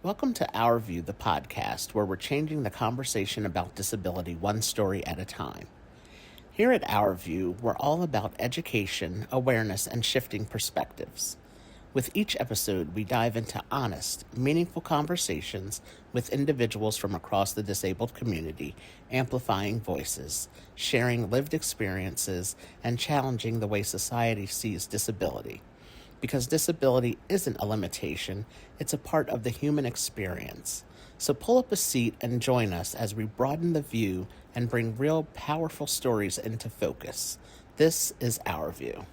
Welcome to Our View, the podcast, where we're changing the conversation about disability one story at a time. Here at Our View, we're all about education, awareness, and shifting perspectives. With each episode, we dive into honest, meaningful conversations with individuals from across the disabled community, amplifying voices, sharing lived experiences, and challenging the way society sees disability. Because disability isn't a limitation, it's a part of the human experience. So pull up a seat and join us as we broaden the view and bring real, powerful stories into focus. This is Our View.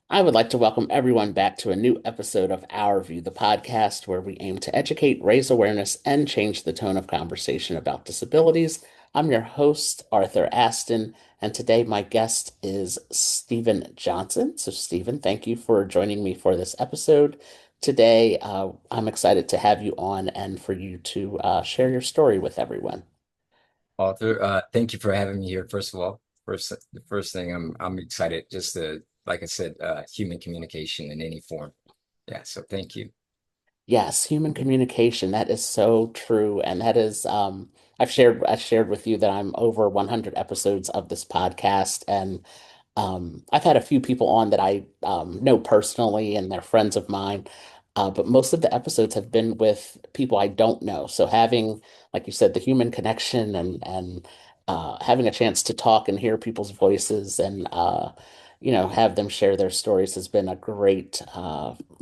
I would like to welcome everyone back to a new episode of Our View, the podcast where we aim to educate, raise awareness, and change the tone of conversation about disabilities. I'm your host, Arthur Aston, and today my guest is Stephen Johnson. So, Stephen, thank you for joining me for this episode. Today, I'm excited to have you on and for you to share your story with everyone. Arthur, thank you for having me here. First of all, the first thing I'm excited just to, like I said, human communication in any form. Yeah, so thank you. Yes, human communication, that is so true. And that is I've shared with you that I'm over 100 episodes of this podcast, and I've had a few people on that I know personally and they're friends of mine. But most of the episodes have been with people I don't know. So having, like you said, the human connection and having a chance to talk and hear people's voices and have them share their stories has been a great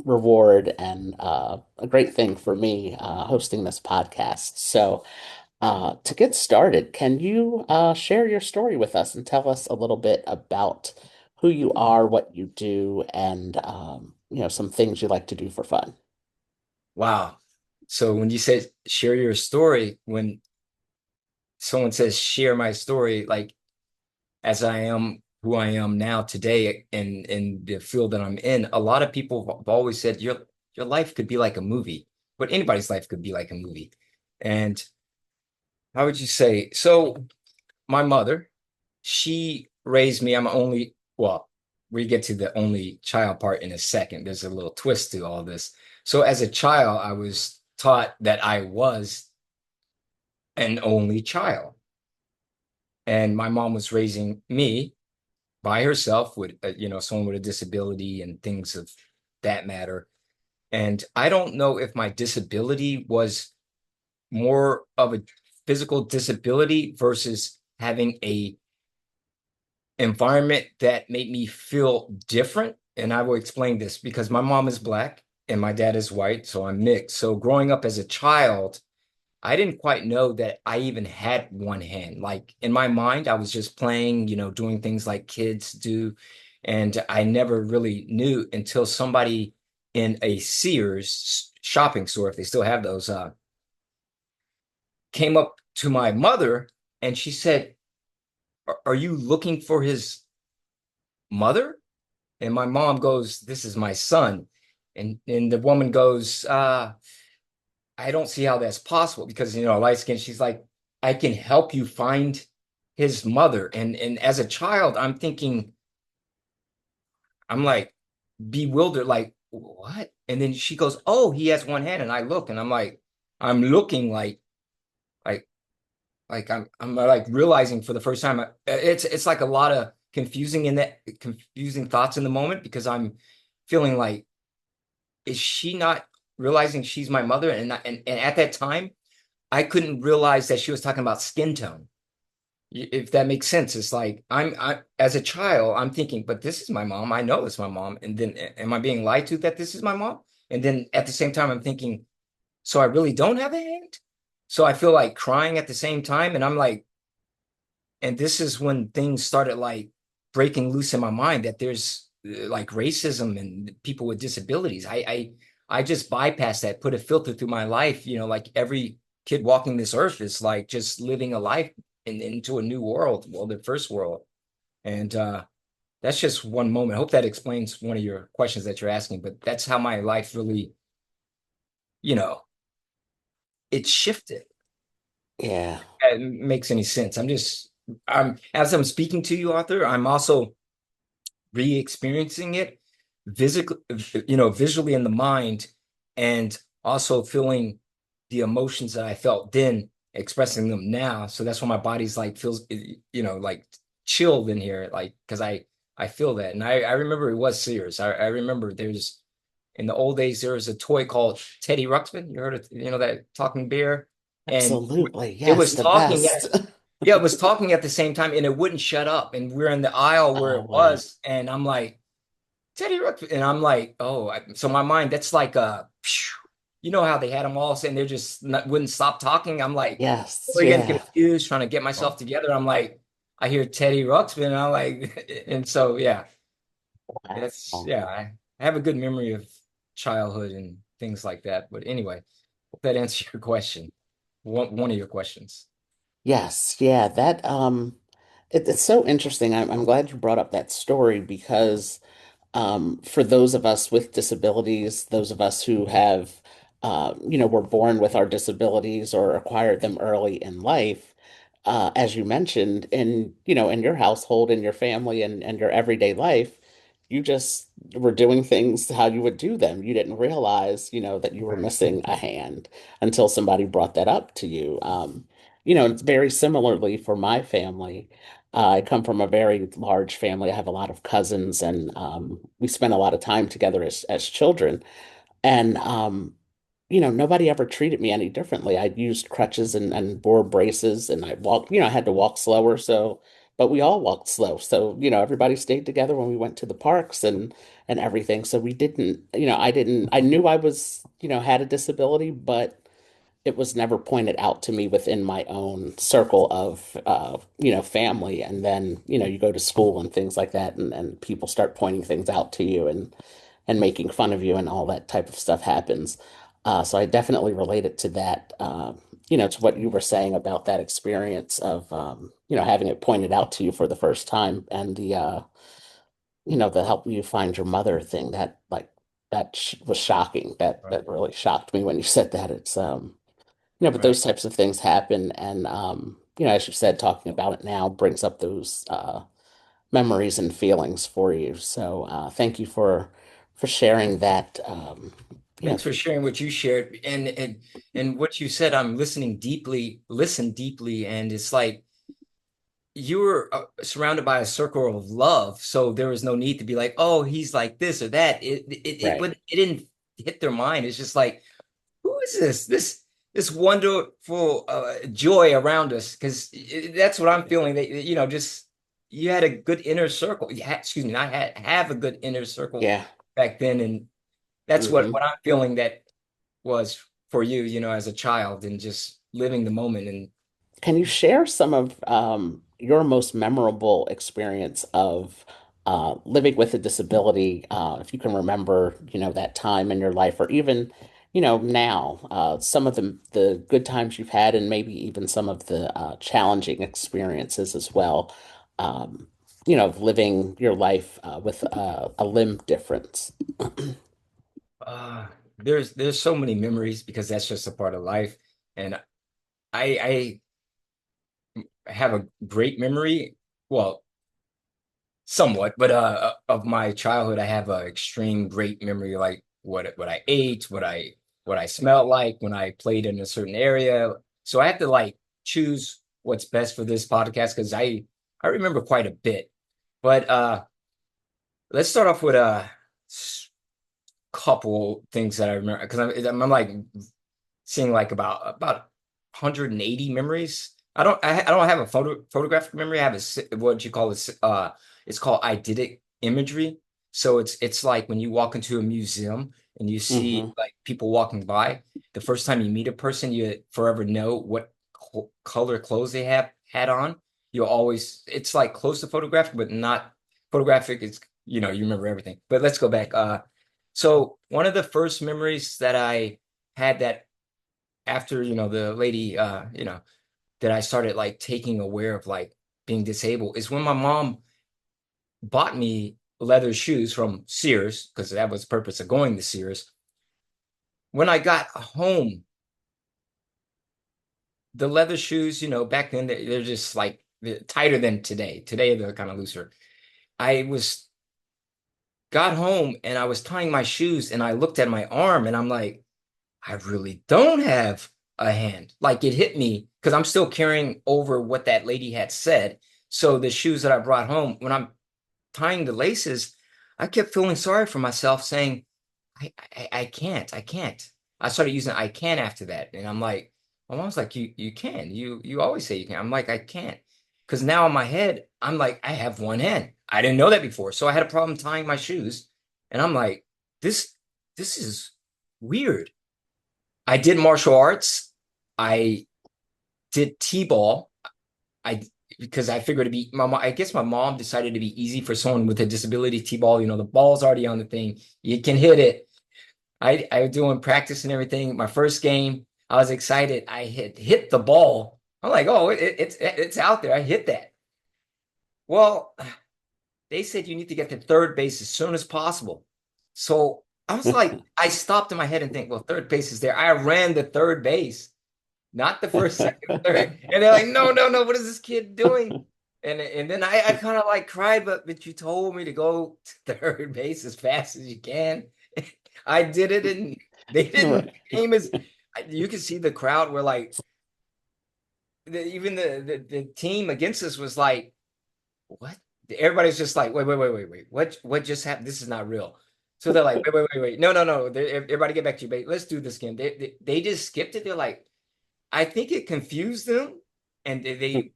reward and a great thing for me hosting this podcast. So, to get started, can you share your story with us and tell us a little bit about who you are, what you do, and some things you like to do for fun? Wow. So when you said share your story, when someone says share my story, like as I am who I am now today in the field that I'm in, a lot of people have always said your life could be like a movie, but anybody's life could be like a movie. And how would you say? So my mother, she raised me. I'm only, well, we get to the only child part in a second. There's a little twist to all this. So as a child, I was taught that I was an only child. And my mom was raising me by herself with, someone with a disability and things of that matter. And I don't know if my disability was more of a physical disability versus having a environment that made me feel different. And I will explain this because my mom is black and my dad is white, so I'm mixed. So growing up as a child, I didn't quite know that I even had one hand. Like in my mind, I was just playing, doing things like kids do. And I never really knew until somebody in a Sears shopping store, if they still have those, came up to my mother and she said, are you looking for his mother? And my mom goes, this is my son. And the woman goes, I don't see how that's possible because, light skin, she's like, I can help you find his mother. And as a child, I'm thinking, I'm like bewildered, like, what? And then she goes, oh, he has one hand. And I look and I'm like, I'm looking like, I'm like realizing for the first time, it's like a lot of confusing thoughts in the moment because I'm feeling like, is she not realizing she's my mother? And at that time, I couldn't realize that she was talking about skin tone. If that makes sense, it's like I as a child, I'm thinking, but this is my mom. I know it's my mom. And then am I being lied to that this is my mom? And then at the same time, I'm thinking, so I really don't have a hand? So I feel like crying at the same time. And I'm like, and this is when things started like breaking loose in my mind that there's like racism and people with disabilities. I just bypassed that, put a filter through my life, like every kid walking this earth is like just living a life into a new world, well, the first world. And that's just one moment. I hope that explains one of your questions that you're asking, but that's how my life really, you know, it shifted. Yeah. It makes any sense. I'm as I'm speaking to you, Arthur, I'm also re-experiencing it visually in the mind and also feeling the emotions that I felt then, expressing them now. So that's why my body's like feels, like chilled in here, like because I feel that. And I remember it was serious. I remember there's in the old days there was a toy called Teddy Ruxpin. You heard of, that talking bear, and Absolutely. it Yes, was the talking best. at yeah, it was talking at the same time, and it wouldn't shut up. And we're in the aisle where Oh, it wow. was, and I'm like Teddy Ruxpin, and I'm like, oh, so my mind that's like you know how they had them all saying they're just wouldn't stop talking. I'm like, Yes. we're getting Yeah. confused, trying to get myself together. I'm like, I hear Teddy Ruxpin, and I'm like, and so yeah, that's Wow. yeah. I have a good memory of childhood and things like that. But anyway, hope that answers your question. One of your questions. Yes. Yeah. It's so interesting. I'm glad you brought up that story because for those of us with disabilities, those of us who have, were born with our disabilities or acquired them early in life, as you mentioned, in your household, in your family, and your everyday life, you just were doing things how you would do them. You didn't realize, that you were Right. missing a hand until somebody brought that up to you. It's very similarly for my family. I come from a very large family. I have a lot of cousins, and we spent a lot of time together as children. And nobody ever treated me any differently. I used crutches and wore braces, and I walked. I had to walk slower. But we all walked slow. So everybody stayed together when we went to the parks and everything. So we didn't. I didn't. I knew I was had a disability, but it was never pointed out to me within my own circle of family. And then you go to school and things like that, and people start pointing things out to you and making fun of you, and all that type of stuff happens. So I definitely relate it to that, to what you were saying about that experience of having it pointed out to you for the first time, and the help you find your mother thing, that like that sh was shocking. That Right. really shocked me when you said that. It's but Right. those types of things happen, and as you said, talking about it now brings up those memories and feelings for you. So thank you for sharing that. Thanks for sharing what you shared and what you said. I'm listening deeply, listen deeply, and it's like you were surrounded by a circle of love, so there was no need to be like, oh, he's like this or that. Right. It didn't hit their mind. It's just like, who is this? This wonderful joy around us, because that's what I'm feeling. That just you had a good inner circle. Excuse me, I had have a good inner circle Yeah. back then, and that's Hmm. what I'm feeling. That was for you, as a child and just living the moment. And Can you share some of your most memorable experience of living with a disability, if you can remember, that time in your life, or even, now, some of the good times you've had, and maybe even some of the challenging experiences as well, of living your life with a limb difference. uh, there's so many memories because that's just a part of life. And I have a great memory. Well, somewhat, but of my childhood, I have an extreme great memory, like what I ate, what I smelled like when I played in a certain area. So I have to like choose what's best for this podcast because I remember quite a bit. But let's start off with a couple things that I remember because I'm like seeing like about 180 memories. I don't have a photographic memory. I have what you call this it's called eidetic imagery. So it's like when you walk into a museum and you see Hmm. like people walking by, the first time you meet a person, you forever know what color clothes they have had on. You'll always it's like close to photographic, but not photographic. It's you remember everything. But let's go back. So one of the first memories that I had that after the lady that I started like taking aware of like being disabled is when my mom bought me leather shoes from Sears because that was the purpose of going to Sears. When I got home, the leather shoes, back then they're just like they're tighter than today. Today they're kind of looser. I was got home and I was tying my shoes and I looked at my arm and I'm like, I really don't have a hand. Like it hit me because I'm still carrying over what that lady had said. So the shoes that I brought home, when I'm tying the laces, I kept feeling sorry for myself, saying, I can't, I can't. I started using I can after that. And I'm like, my mom's like, you can. You always say you can. I'm like, I can't. Because now in my head, I'm like, I have one hand. I didn't know that before. So I had a problem tying my shoes. And I'm like, this this is weird. I did martial arts. I did T-ball. I because I figured it'd be I guess my mom decided to be easy for someone with a disability. T-ball, the ball's already on the thing. You can hit it. I was doing practice and everything. My first game, I was excited. I hit the ball. I'm like, oh, it's out there. I hit that. Well, they said you need to get to third base as soon as possible. So I was like, I stopped in my head and think, well, third base is there. I ran the third base, not the first, second, third. And they're like, no, no, no, what is this kid doing? And then I kind of like cried, but you told me to go to third base as fast as you can. I did it, and they didn't aim as you can see the crowd were like even the team against us was like, what? Everybody's just like, wait. What just happened? This is not real. So they're like, wait. No, no, no. Everybody get back to you, babe. Let's do this again. They just skipped it. They're like, I think it confused them, and the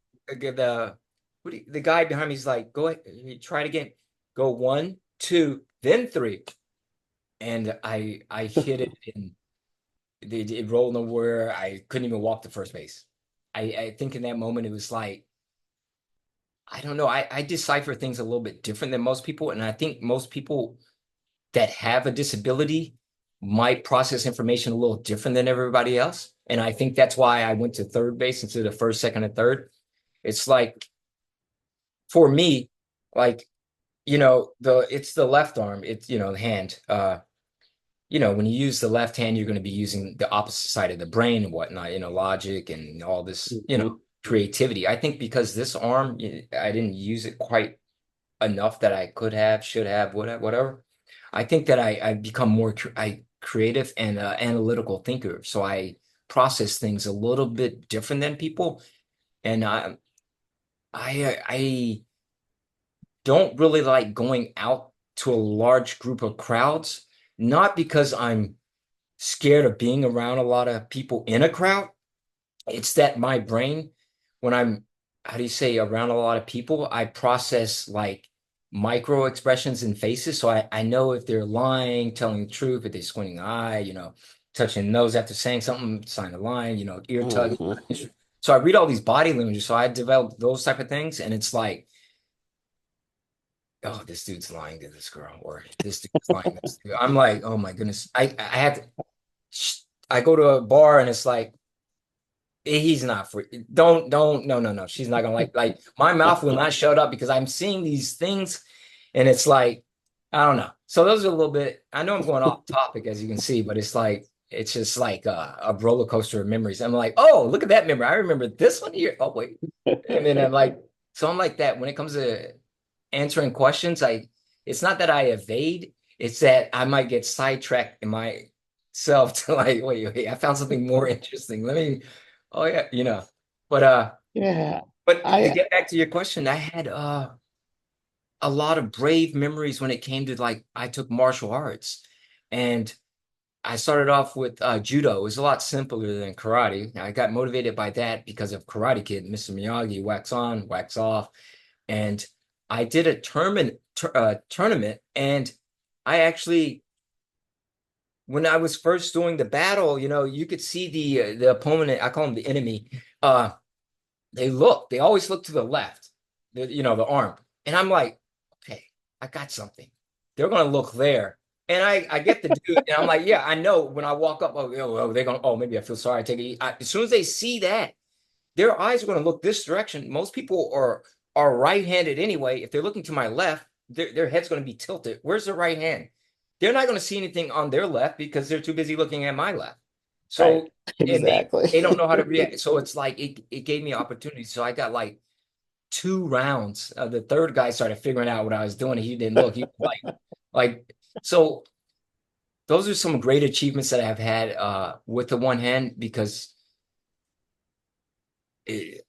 guy behind me is like, go ahead, try it again. Go one, two, then three, and I hit it, and it rolled nowhere. I couldn't even walk to first base. I think in that moment it was like, I don't know. I decipher things a little bit different than most people, and I think most people that have a disability might process information a little different than everybody else. And I think that's why I went to third base instead of first, second, and third. It's like for me, like, it's the left arm, it's the hand. When you use the left hand, you're going to be using the opposite side of the brain and whatnot, logic and all this, Mhm. creativity. I think because this arm, I didn't use it quite enough that I could have, should have, whatever. I think that I become more creative and analytical thinker. So I process things a little bit different than people. And I don't really like going out to a large group of crowds, not because I'm scared of being around a lot of people in a crowd. It's that my brain, when I'm, how do you say, around a lot of people, I process like micro expressions in faces. So I know if they're lying, telling the truth, if they're squinting the eye, touching the nose after saying something, sign a line, ear tugging. Mhm. So I read all these body languages. So I developed those type of things. And it's like, oh, this dude's lying to this girl, or this dude's lying to this dude. I'm like, oh my goodness. I have to, I go to a bar and it's like, he's not for don't no no no she's not gonna like my mouth will not shut up because I'm seeing these things and it's like I don't know. So those are a little bit, I know I'm going off topic as you can see, but it's just like a roller coaster of memories. I'm like, oh, look at that memory, I remember this one here, oh wait. And then I'm like, so I'm like that when it comes to answering questions. It's not that I evade, it's that I might get sidetracked in myself to like, wait, I found something more interesting. Let me, oh yeah, But Yeah. but to I get back to your question, I had a lot of brave memories when it came to like I took martial arts. And I started off with judo. It was a lot simpler than karate. I got motivated by that because of Karate Kid, Mr. Miyagi, wax on, wax off. And I did a tournament, and I actually, when I was first doing the battle, you could see the opponent. I call him the enemy. Uh, they always look to the left, the arm, and I'm like, okay, I got something. They're gonna look there, and I get the dude, and I'm like, yeah, I know. When I walk up, they're gonna, oh, maybe I feel sorry. I take it. As soon as they see that, their eyes are going to look this direction. Most people are right-handed anyway. If they're looking to my left, their head's going to be tilted. Where's the right hand? They're not going to see anything on their left because they're too busy looking at my left. right. So, and they don't Exactly. know how to react. So it's like it gave me opportunity. So I got like 2 rounds. The third guy started figuring out what I was doing. He didn't look. He was like so those are some great achievements that I've had with the one hand because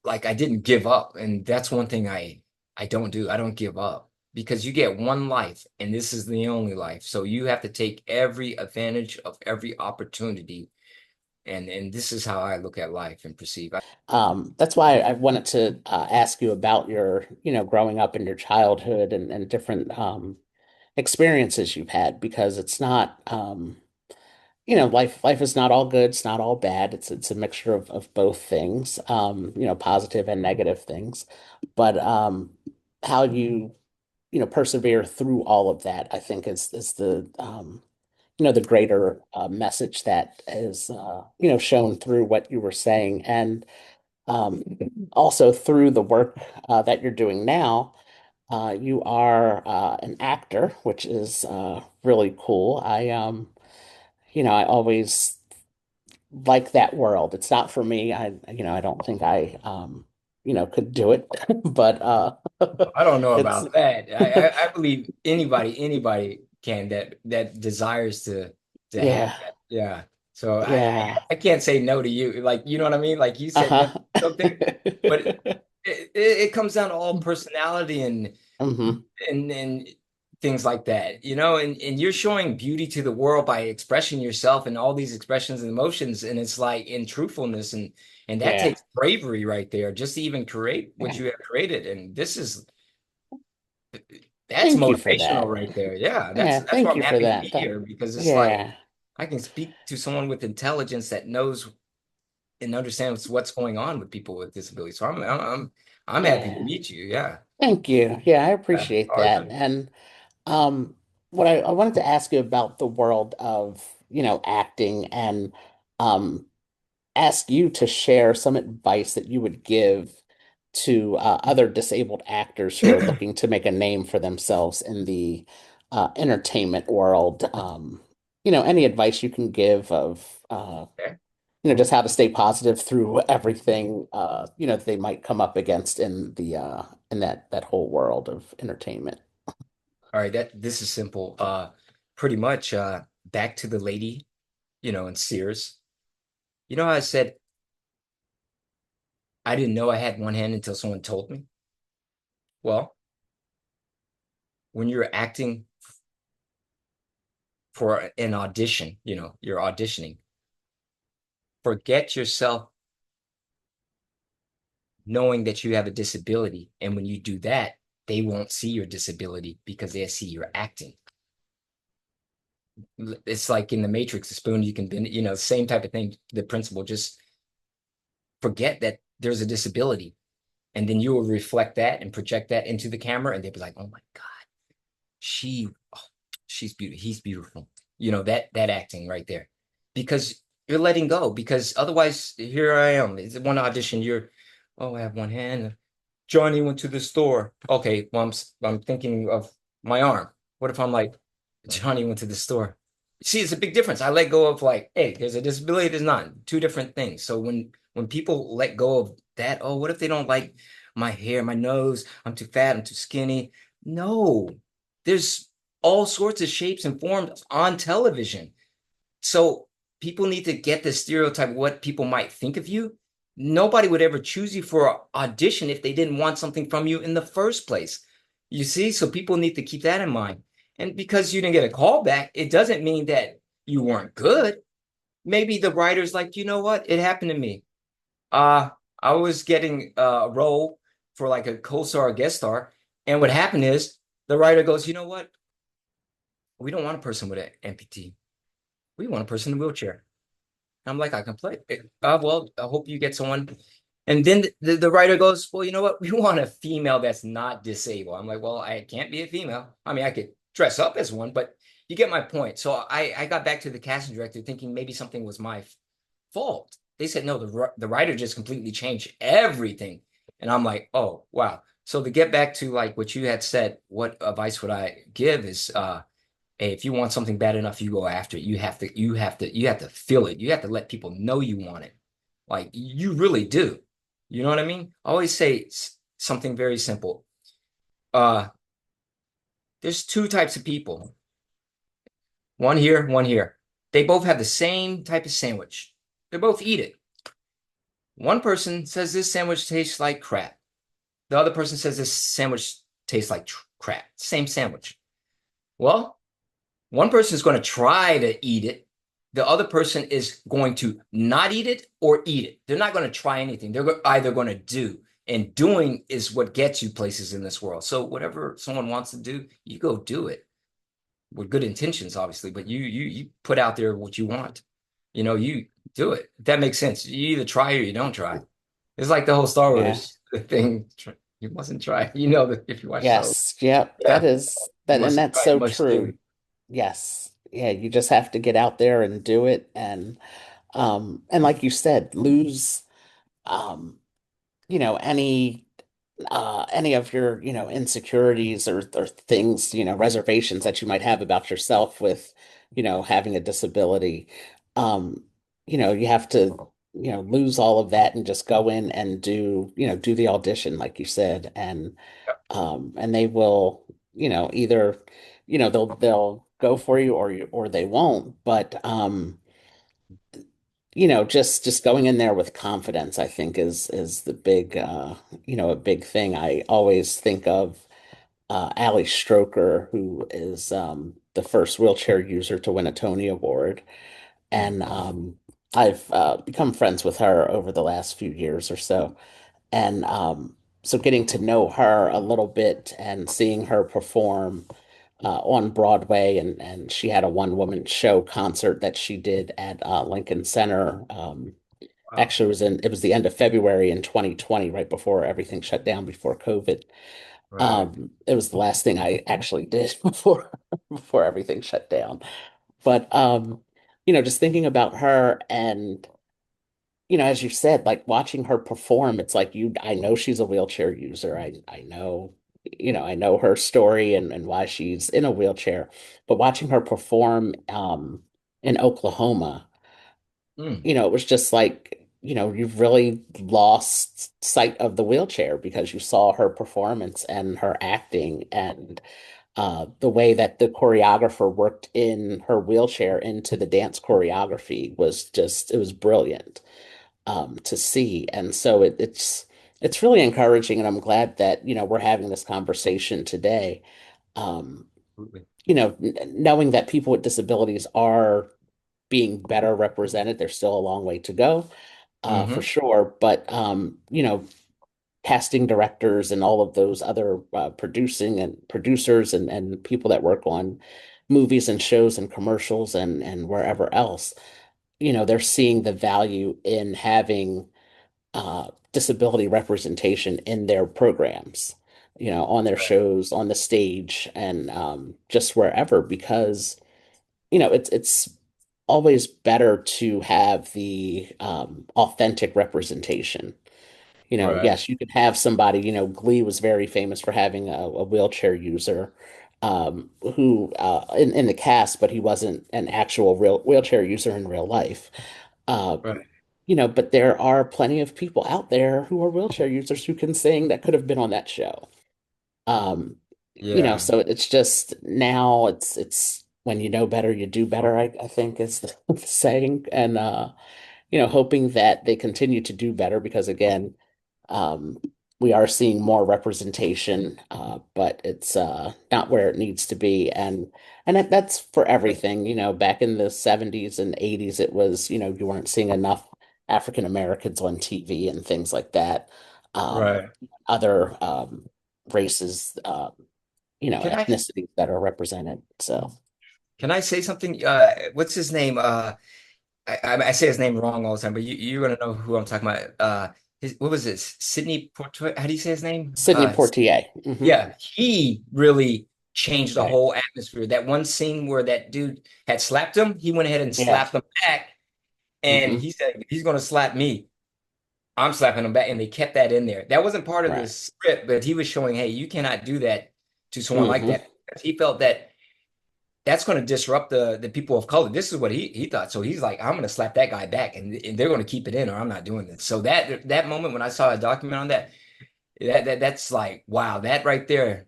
like I didn't give up, and that's one thing I don't do. I don't give up because you get one life, and this is the only life. So you have to take every advantage of every opportunity, and this is how I look at life and perceive. That's why I wanted to ask you about your, growing up in your childhood and different experiences you've had because it's not, life is not all good, it's not all bad. It's a mixture of both things, positive and negative things. But how you, persevere through all of that, I think is the the greater message that is shown through what you were saying. And um, also through the work that you're doing now, you are an actor, which is really cool. I always like that world. It's not for me. I don't think I, could do it, but I don't know it's about that. I believe anybody can that desires to have yeah, that. Yeah. So yeah, I can't say no to you. Like, you know what I mean? Like you said no to uh-huh. something, but it comes down to all personality hmm and things like that, and you're showing beauty to the world by expressing yourself and all these expressions and emotions, and it's like in truthfulness and that Yeah. takes bravery right there just to even create what Yeah. you have created. And that's Thank you for motivational that. right there. Yeah, that's Yeah, that's why thank I'm you for happy to be that. here because it's like Yeah, I can speak to someone with intelligence that knows and understands what's going on with people with disabilities. So I'm happy to yeah. meet you. Yeah. Thank you. Yeah, I Yeah. appreciate All that. right. And what I wanted to ask you about the world of, acting and um ask you to share some advice that you would give to other disabled actors who are looking to make a name for themselves in the entertainment world. Any advice you can give of Okay. just how to stay positive through everything that they might come up against in the in that whole world of entertainment. All right, that this is simple. Pretty much back to the lady, in Sears. You know how I said I didn't know I had one hand until someone told me? Well, when you're acting for an audition, you're auditioning. Forget yourself knowing that you have a disability. And when you do that, they won't see your disability because they see you're acting. It's like in the Matrix, the spoon you can bend, same type of thing. The principle, just forget that there's a disability. And then you will reflect that and project that into the camera, and they'll be like, "Oh my God, she, oh, she's beautiful. He's beautiful." That acting right there, because you're letting go. Because otherwise, here I am. It's one audition. Oh, I have one hand. Johnny went to the store. Okay, well, I'm thinking of my arm. What if I'm like, Johnny went to the store? See, it's a big difference. I let go of like, hey, there's a disability, there's not. Two different things. So when people let go of that, oh, what if they don't like my hair, my nose? I'm too fat, I'm too skinny. No, there's all sorts of shapes and forms on television. So people need to get the stereotype of what people might think of you. Nobody would ever choose you for an audition if they didn't want something from you in the first place. You see, so people need to keep that in mind. And because you didn't get a call back, it doesn't mean that you weren't good. Maybe the writer's like, you know what? It happened to me. Uh, I was getting a role for like a co-star or guest star. And what happened is the writer goes, you know what? We don't want a person with an amputee. We want a person in a wheelchair. I'm like, I can play. Well, I hope you get someone. And then the writer goes, well, you know what? We want a female that's not disabled. I'm like, well, I can't be a female. I mean, I could dress up as one, but you get my point. So I got back to the casting director thinking maybe something was my fault. They said, no, the writer just completely changed everything. And I'm like, oh, wow. So to get back to like what you had said, what advice would I give is hey, if you want something bad enough, you go after it. You have to feel it. You have to let people know you want it. Like you really do. You know what I mean? I always say something very simple. Uh, there's two types of people. One here, one here. They both have the same type of sandwich. They both eat it. One person says this sandwich tastes like crap. The other person says this sandwich tastes like crap. Same sandwich. Well, one person is going to try to eat it. The other person is going to not eat it or eat it. They're not going to try anything. They're either going to do. And doing is what gets you places in this world. So whatever someone wants to do, you go do it with good intentions, obviously. But you put out there what you want. You do it. If that makes sense. You either try or you don't try. It's like the whole Star Yeah. Wars thing. You mustn't try. You know that if you watch Star Wars, Yes. Yep. That yeah, is you that, and mustn't that's try, you so must true. do. Yes. Yeah. You just have to get out there and do it, and like you said, lose, um, any of your, insecurities or things, reservations that you might have about yourself with, having a disability. Um, you have to, lose all of that and just go in and do the audition, like you said, and they will, either, they'll go for you or they won't. But just going in there with confidence, I think is the big, a big thing. I always think of Ali Stroker, who is the first wheelchair user to win a Tony Award, and I've become friends with her over the last few years or so, and so getting to know her a little bit and seeing her perform on Broadway, and she had a one-woman show concert that she did at Lincoln Center. Wow. Actually, it was the end of February in 2020, right before everything shut down before COVID. Right. It was the last thing I actually did before everything shut down. But just thinking about her and as you said, like watching her perform, it's like I know she's a wheelchair user. I know, I know her story and why she's in a wheelchair. But watching her perform in Oklahoma, Mm, it was just like, you've really lost sight of the wheelchair because you saw her performance and her acting and the way that the choreographer worked in her wheelchair into the dance choreography it was brilliant to see. And so it's really encouraging, and I'm glad that, we're having this conversation today. Um, absolutely. Knowing that people with disabilities are being better represented. There's still a long way to go, for Hmm. sure. But casting directors and all of those other producing and producers and people that work on movies and shows and commercials and wherever else, they're seeing the value in having disability representation in their programs, on their Right. shows, on the stage, and just wherever, because it's always better to have the authentic representation. Right. Yes, you can have somebody, Glee was very famous for having a wheelchair user who in the cast, but he wasn't an actual real wheelchair user in real life. Uh, Right. but there are plenty of people out there who are wheelchair users who can sing that could have been on that show. Um, Yeah. so it's just now it's when you know better, you do better, I think is the saying. And hoping that they continue to do better because again, um, we are seeing more representation, but it's not where it needs to be. And that's for everything. Back in the 70s and 80s, it was, you weren't seeing enough African Americans on TV and things like that. Um, Right. Other races, Can I ethnicities that are represented. So can I say something? What's his name? I say his name wrong all the time, but you're gonna know who I'm talking about. What was this? Sidney Portoy? How do you say his name? Sidney Portier. Yeah, he really changed the Right. whole atmosphere. That one scene where that dude had slapped him, he went ahead and Yeah. slapped him back, and Hmm. he said he's gonna slap me. I'm slapping him back, and they kept that in there. That wasn't part of the Right. script, but he was showing, hey, you cannot do that to someone like Hmm. that. Because he felt that that's going to disrupt the people of color. This is what he thought. So he's like, I'm going to slap that guy back, and they're going to keep it in, or I'm not doing this. So that moment when I saw a document on that, that's like, wow, that right there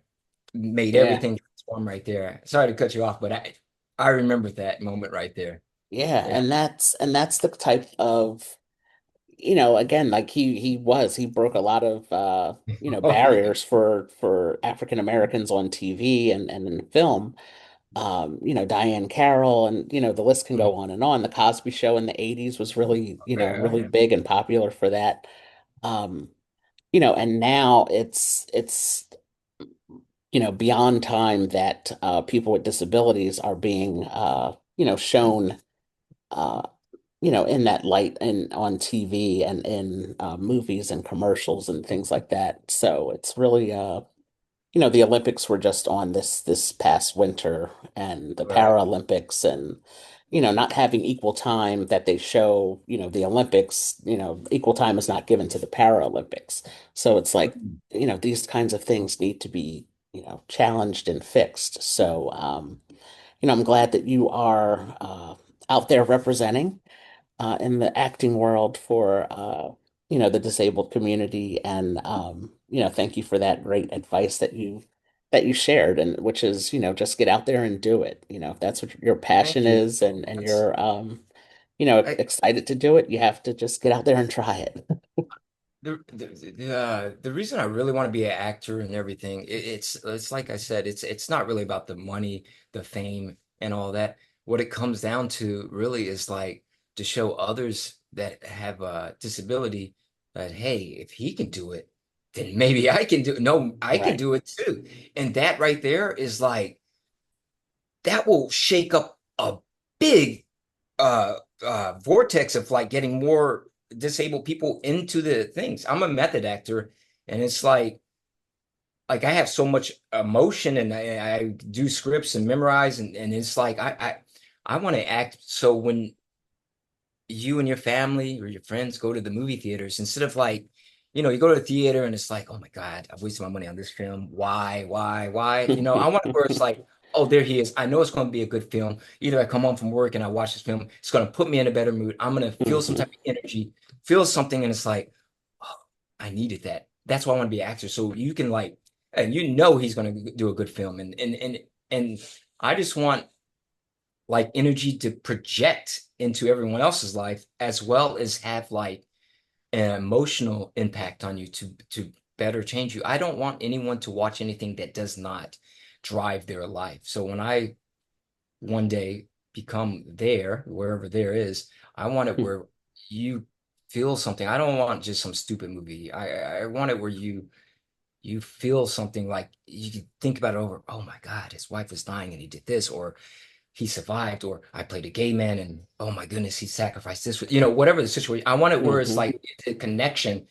made Yeah. everything transform right there. Sorry to cut you off, but I remember that moment right there. Yeah, Yeah. and that's the type of, again, like he broke a lot of Oh yeah. barriers for African Americans on TV and in film. Diane Carroll, and the list can go on and on. The Cosby Show in the 80s was really, Yeah, really yeah. big and popular for that. Um, and now it's beyond time that people with disabilities are being shown uh in that light and on TV and in movies and commercials and things like that. So it's really the Olympics were just on this past winter, and the Right. Paralympics, and not having equal time that they show, the Olympics, equal time is not given to the Paralympics. So it's like, Mm. these kinds of things need to be, challenged and fixed. So I'm glad that you are out there representing in the acting world for the disabled community, and thank you for that great advice that you shared, and which is just get out there and do it. If that's what your Thank passion you. is, and That's you're I excited to do it, you have to just get out there and try it. the reason I really want to be an actor and everything, it's like I said, it's not really about the money, the fame, and all that. What it comes down to really is like to show others that have a disability that hey, if he can do it, then maybe I can do it. No, I can Right. do it too. And that right there is like that will shake up a big vortex of like getting more disabled people into the things. I'm a method actor, and it's like I have so much emotion, and I do scripts and memorize, and it's like I want to act. So when you and your family or your friends go to the movie theaters, instead of like, you go to the theater and it's like, oh my God, I've wasted my money on this film. Why? I want it where it's like, oh, there he is. I know it's going to be a good film. Either I come home from work and I watch this film, it's going to put me in a better mood. I'm going to feel some type Hmm. of energy, feel something, and it's like, oh, I needed that. That's why I want to be an actor. So you can like, and he's going to do a good film, and I just want like energy to project into everyone else's life as well as have like an emotional impact on you to better change you. I don't want anyone to watch anything that does not drive their life. So when I one day become there, wherever there is, I want it where you feel something. I don't want just some stupid movie. I want it where you feel something like you can think about it over. Oh my God, his wife was dying and he did this, or he survived, or I played a gay man and oh my goodness, he sacrificed this, whatever the situation. I want it where it's Hmm. like it's a connection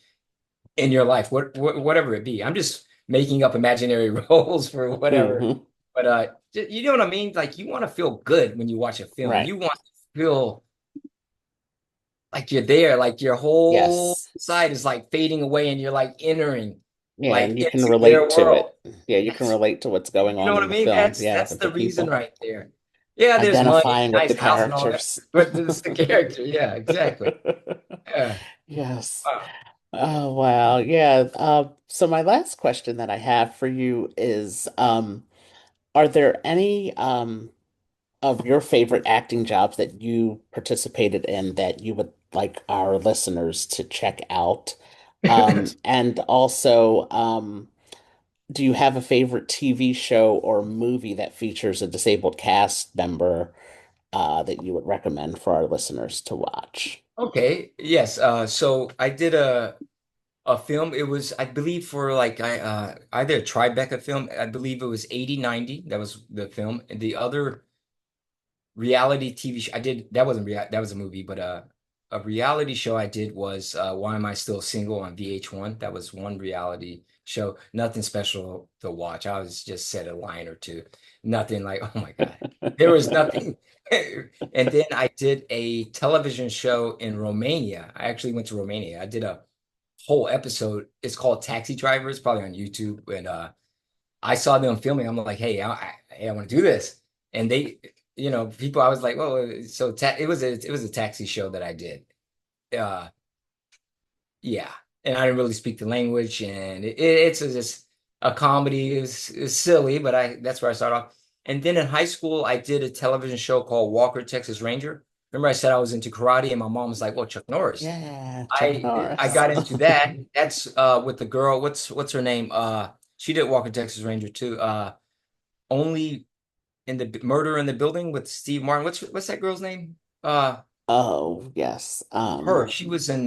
in your life, whatever it be. I'm just making up imaginary roles for whatever, Hmm. but you know what I mean? Like you want to feel good when you watch a film. Right. You want to feel like you're there, like your whole Yes. side is like fading away and you're like entering Yeah, like and you can into their relate to world. it. Yeah, you can That's relate to what's going You know on what in I the mean? film. That's Yeah, that's with the the reason people right there. Yeah, there's money, identifying with the nice house and all that, characters. but it's the character. Yeah, exactly. Yeah. Yes. Wow. Oh, wow. Yeah. So my last question that I have for you is, are there any of your favorite acting jobs that you participated in that you would like our listeners to check out? And also, do you have a favorite TV show or movie that features a disabled cast member that you would recommend for our listeners to watch? Okay. Yes. So I did a film. It was, I believe, for like I did a Tribeca film. I believe it was 80/90. That was the film. And the other reality TV show I did that wasn't that was a movie, but a reality show I did was Why Am I Still Single on VH1. That was one reality show. Nothing special to watch. I was just said a line or two. Nothing like, oh my God. There was nothing. And then I did a television show in Romania. I actually went to Romania. I did a whole episode. It's called Taxi Driver. It's probably on YouTube. And I saw them filming. I'm like, hey, I want to do this. And they, people, I was like, oh, so it was a taxi show that I did. Uh, yeah, and I didn't really speak the language, and it's just a comedy. It's silly, but I that's where I started off. And then in high school, I did a television show called Walker, Texas Ranger. Remember I said I was into karate and my mom was like, well, Chuck Norris. Yeah, Chuck I Norris. got into that. That's with the girl, what's her name? She did Walker, Texas Ranger too. Only in the Murder in the Building with Steve Martin. What's that girl's name? Oh, yes. Her. She was in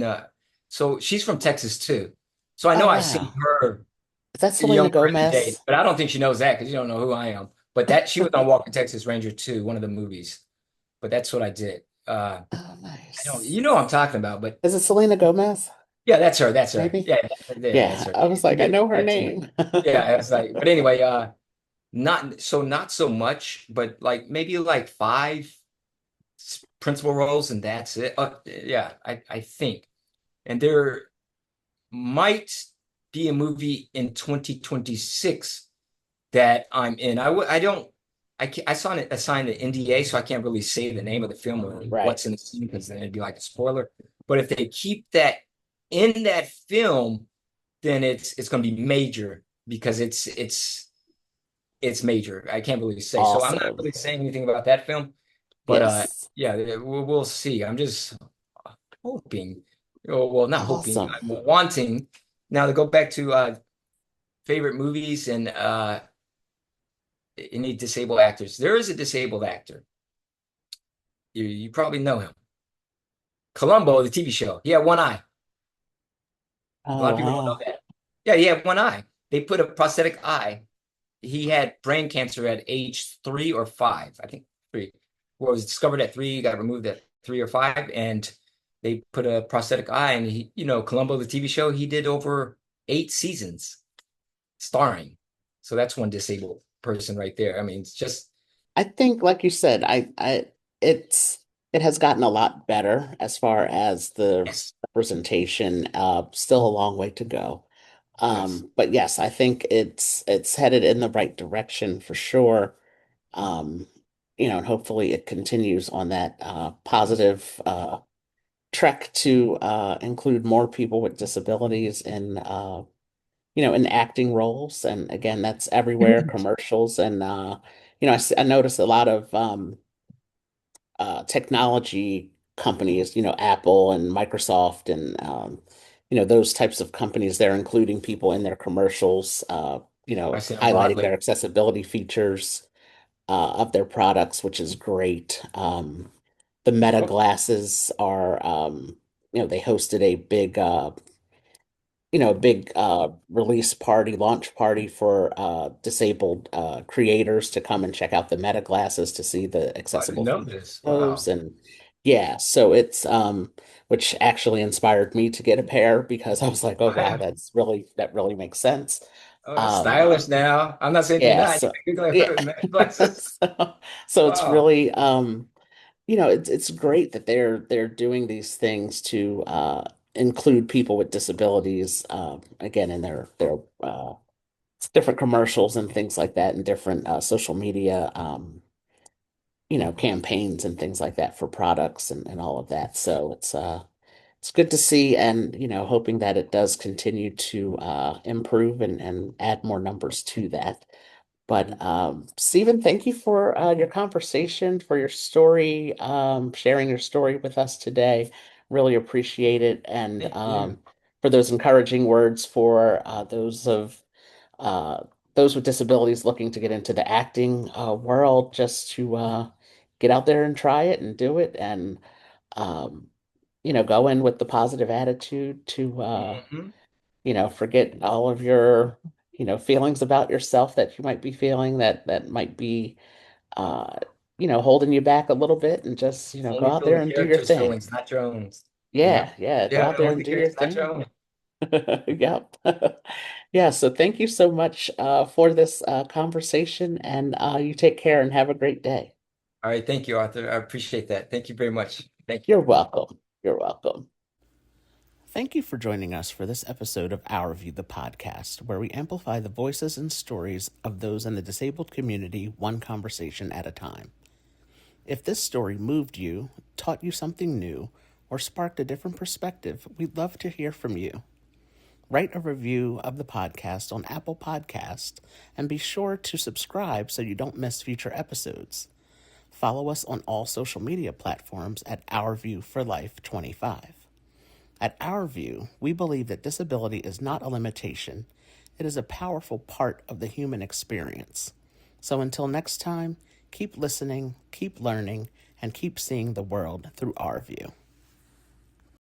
so she's from Texas too. So I Oh, know I've seen wow. her Is that Selena younger in the days, Gomez? but I don't think she knows that because you don't know who I am. But that she was on Walker Texas Ranger too, one of the movies. But that's what I did. Oh, I don't, nice. you know what I'm talking about, but Is it Selena Gomez? yeah, that's her. That's her. Maybe? Yeah, yeah, that's Yeah, her. I was She like, I did know her that too. name. Yeah, it's like, but anyway, not so much, but like maybe like five principal roles, and that's it. Yeah, I think, and there might be a movie in 2026 that I'm in. I don't I signed an NDA, so I can't really say the name of the film or Right. what's in the scene because then it'd be like a spoiler. But if they keep that in that film, then it's going to be major because it's major. I can't really say. So I'm not Awesome. really saying anything about that film, but Yes. yeah, we'll see. I'm just hoping, well, not hoping, Awesome. I'm wanting. Now to go back to favorite movies and any disabled actors. There is a disabled actor. You probably know him. Columbo, the TV show. He had one eye. A lot Oh, of people don't know wow. that. Yeah, he had one eye. They put a prosthetic eye. He had brain cancer at age 3 or 5, I think 3. Well, it was discovered at 3, got removed at 3 or 5, and they put a prosthetic eye. And he, Columbo, the TV show, he did over 8 seasons starring. So that's one disabled person right there. I mean, it's just I think, like you said, it's it has gotten a lot better as far as the yes, representation. Still a long way to go. yes. But yes, I think it's headed in the right direction for sure. Um, and hopefully it continues on that positive trek to include more people with disabilities in acting roles. And again, that's everywhere, commercials. And, I noticed a lot of technology companies, Apple and Microsoft and, those types of companies, they're including people in their commercials, I see on highlighting their Broadway. accessibility features of their products, which is great. The Meta Oh, glasses are, they hosted a big release party, launch party for disabled creators to come and check out the Meta glasses to see the I didn't accessible know features this. of those. Wow. And yeah, so it's which actually inspired me to get a pair because I was like, oh wow, that really makes sense. Oh, that's Um, stylish now. I'm not saying you're yeah, not. so You're like, yeah. glasses. So it's Wow. really it's great that they're doing these things to include people with disabilities again in their different commercials and things like that and different social media campaigns and things like that for products and all of that. So it's good to see and hoping that it does continue to improve and add more numbers to that. But Stephen, thank you for your conversation, for your story, sharing your story with us today. Really appreciate it. And Thank you. for those encouraging words for uh, those with disabilities looking to get into the acting world, just to get out there and try it and do it and um, go in with the positive attitude to Hmm. forget all of your, feelings about yourself that you might be feeling that might be, uh, holding you back a little bit and just, go Only out feel there the and do your character's thing. feelings, not your own. Yeah, Yep. yeah, go Yeah, out there only and the do your character's not your thing. own. Yep. Yeah, so thank you so much for this conversation and you take care and have a great day. All right. Thank you, Arthur. I appreciate that. Thank you very much. Thank you. You're welcome. You're welcome. Thank you for joining us for this episode of Our View, the podcast, where we amplify the voices and stories of those in the disabled community one conversation at a time. If this story moved you, taught you something new, or sparked a different perspective, we'd love to hear from you. Write a review of the podcast on Apple Podcast and be sure to subscribe so you don't miss future episodes. Follow us on all social media platforms at Our View for Life 25. At Our View, we believe that disability is not a limitation. It is a powerful part of the human experience. So until next time, keep listening, keep learning, and keep seeing the world through our view.